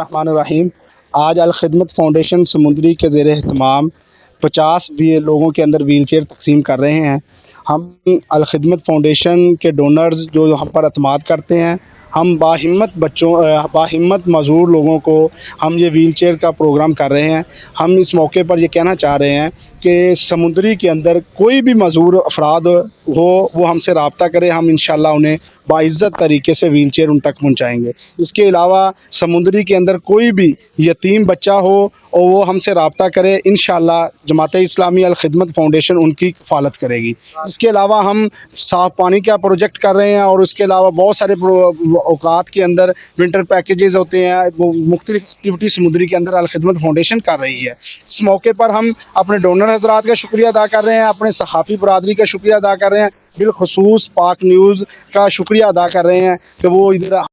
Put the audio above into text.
الرحمن الرحیم۔ آج الخدمت فاؤنڈیشن سمندری کے زیر اہتمام 50 لوگوں کے اندر ویل چیئر تقسیم کر رہے ہیں۔ ہم الخدمت فاؤنڈیشن کے ڈونرز جو ہم پر اعتماد کرتے ہیں، ہم باہمت معذور لوگوں کو ہم یہ ویل چیئر کا پروگرام کر رہے ہیں۔ ہم اس موقع پر یہ کہنا چاہ رہے ہیں کہ سمندری کے اندر کوئی بھی معذور افراد ہو وہ ہم سے رابطہ کرے، ہم انشاءاللہ انہیں باعزت طریقے سے ویل چیئر ان تک پہنچائیں گے۔ اس کے علاوہ سمندری کے اندر کوئی بھی یتیم بچہ ہو اور وہ ہم سے رابطہ کرے، انشاءاللہ جماعت اسلامی الخدمت فاؤنڈیشن ان کی کفالت کرے گی۔ اس کے علاوہ ہم صاف پانی کا پروجیکٹ کر رہے ہیں، اور اس کے علاوہ بہت سارے اوقات کے اندر ونٹر پیکیجز ہوتے ہیں، وہ مختلف ایکٹیویٹی سمندری کے اندر الخدمت فاؤنڈیشن کر رہی ہے۔ اس موقع پر ہم اپنے ڈونر حضرات کا شکریہ ادا کر رہے ہیں، اپنے صحافی برادری کا شکریہ ادا کر رہے ہیں، بالخصوص پاک نیوز کا شکریہ ادا کر رہے ہیں کہ وہ ادھر